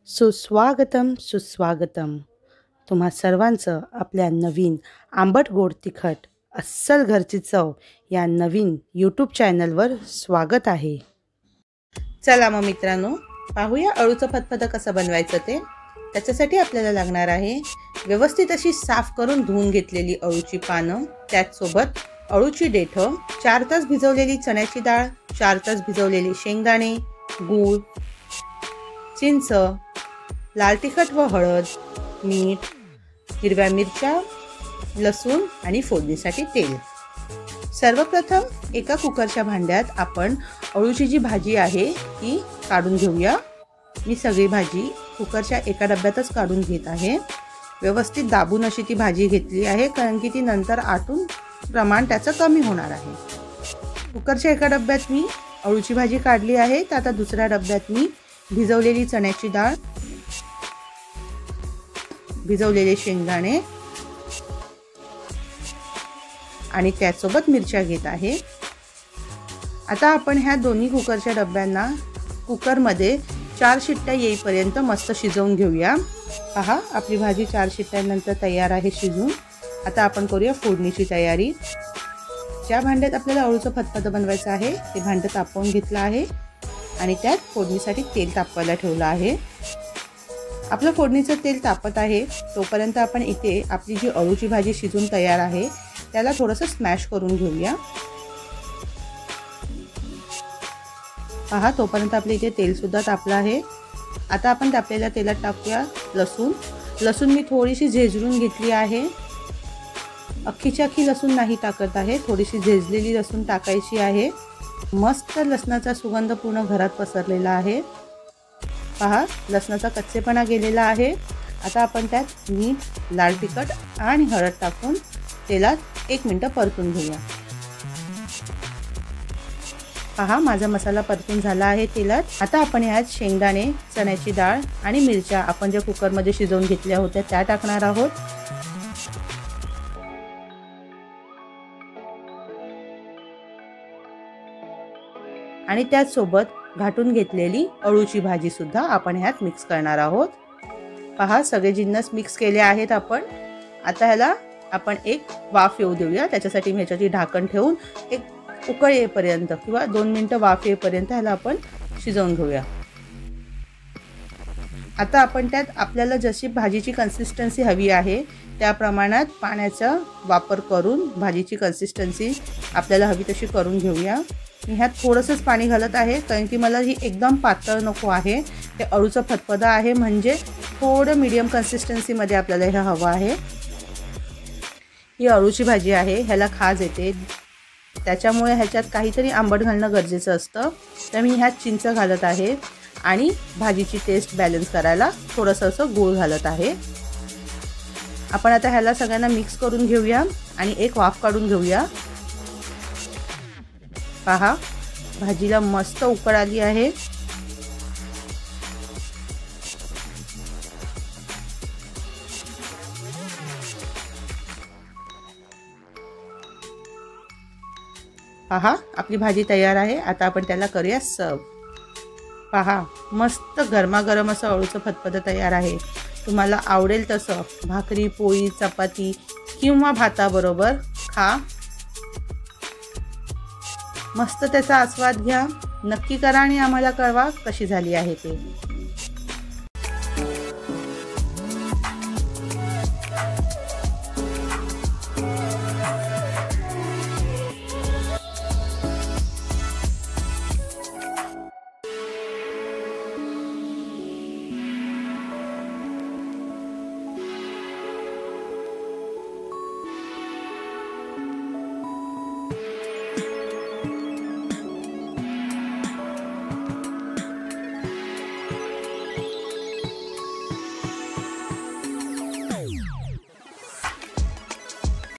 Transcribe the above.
सुस्वागतम सुस्वागतम. तुम्हा सर्वांचं आपल्या नवीन आंबट गोड तिखट अस्सल घरची चव या नवीन यूट्यूब चॅनलवर स्वागत आहे. चला मग मित्रांनो, पाहूया अळूचं फतफदं कसं बनवायचं ते. त्याच्यासाठी आपल्याला लागणार आहे व्यवस्थित अशी साफ करून धुवून घेतलेली अळूची पानं, त्याचसोबत अळूची देठं, 4 तास भिजवलेली चण्याची डाळ, 4 तास भिजवलेले शेंगदाणे, गूळ, चिंच, लाल तिखट व हळद, मीठ, हिरव्या मिरच्या, लसूण आणि फोडणीसाठी तेल. सर्वप्रथम एका कुकरच्या भांड्यात आपण अळूची जी भाजी आहे ती काढून घेऊया. मी सगळी भाजी कुकरच्या एका डब्यातच काढून घेत आहे. व्यवस्थित दाबून अशी ती भाजी घेतली आहे, कारण की ती नंतर आटून प्रमाण त्याचं कमी होणार आहे. कुकरच्या एका डब्यात मी अळूची भाजी काढली आहे. तर आता दुसऱ्या डब्यात मी भिजवलेली चण्याची डाळ, भिजवलेले शेंगदाणे आणि त्यासोबत मिरच्या घेत आहे. आता आपण ह्या दोन्ही कुकरच्या डब्यांना कुकरमध्ये 4 शिट्ट्या येईपर्यंत मस्त शिजवून घेऊया. पहा, आपली भाजी 4 शिट्ट्यांनंतर तयार आहे शिजून. आता आपण करूया फोडणीची तयारी. ज्या भांड्यात आपल्याला अळूचं फतफदं बनवायचं आहे ते भांडं तापवून घेतलं आहे आणि त्यात फोडणीसाठी तेल तापवायला ठेवलं आहे. आपलं फोडणीचं तेल तापत आहे तोपर्यंत आपण इथे आपली जी अळूची भाजी शिजून तयार आहे त्याला थोडंसं स्मॅश करून घेऊया. पहा, तोपर्यंत आपल्या इथे तेलसुद्धा तापलं आहे. आता आपण तापलेल्या तेलात टाकूया लसूण मी थोडीशी झेजरून घेतली आहे. अख्खीच्या अख्खी लसूण नाही टाकत आहे, थोडीशी झेजलेली लसूण टाकायची आहे. मस्त लसणाचा सुगंध पूर्ण घरात पसरलेला आहे. पहा, लसणाचा कच्चेपणा गेलेला आहे. आता आपण त्यात मीठ, लाल तिखट आणि हळद टाकून तेलात 1 मिनिट परतून घेऊया. पहा, माझा मसाला परतून झाला आहे तेलात. आता आपण यात शेंगदाणे, चण्याची डाळ आणि मिरच्या आपण ज्या कुकरमध्ये शिजवून घेतल्या होत्या त्या टाकणार आहोत. आणि त्याचसोबत घाटून घेतलेली अळूची भाजी सुद्धा आपण ह्यात मिक्स करणार आहोत. पहा, सगळे जिन्नस मिक्स केले आहेत आपण. आता ह्याला आपण एक वाफ येऊ देऊया. त्याच्यासाठी मी ह्याच्याची ढाकण ठेवून एक उकळ येईपर्यंत किंवा 2 मिनिटं वाफ येईपर्यंत ह्याला आपण शिजवून घेऊया. आता आपण त्यात आपल्याला जशी भाजीची कन्सिस्टन्सी हवी आहे त्या प्रमाणात पाण्याचा वापर करून भाजीची कन्सिस्टन्सी आपल्याला हवी तशी करून घेऊया. मी ह्यात थोडंसंच पाणी घालत आहे, कारण की मला ही एकदम पातळ नको आहे. ते अळूचं फतफदं आहे म्हणजे थोडं मीडियम कन्सिस्टन्सीमध्ये आपल्याला हे हवं आहे. ही अळूची भाजी आहे, ह्याला खाज येते, त्याच्यामुळे ह्याच्यात काहीतरी आंबट घालणं गरजेचं असतं. तर मी ह्यात चिंच घालत आहे आणि भाजीची टेस्ट बॅलन्स करायला थोडंसं असं गूळ घालत आहे. आपण आता ह्याला सगळ्यांना मिक्स करून घेऊया आणि एक वाफ काढून घेऊया. पहा, भाजीला मस्त उकळ आली आहे. पहा, आपली भाजी तयार आहे. आता आपण त्याला करूया सर्व. पहा, मस्त गरमागरम असं अळूचं फतफदं तयार आहे. तुम्हाला आवडेल तसं भाकरी, पोळी, चपाती किंवा भाताबरोबर खा. मस्त त्याचा आस्वाद घ्या. नक्की करा आणि आम्हाला कळवा कशी झाली आहे ते.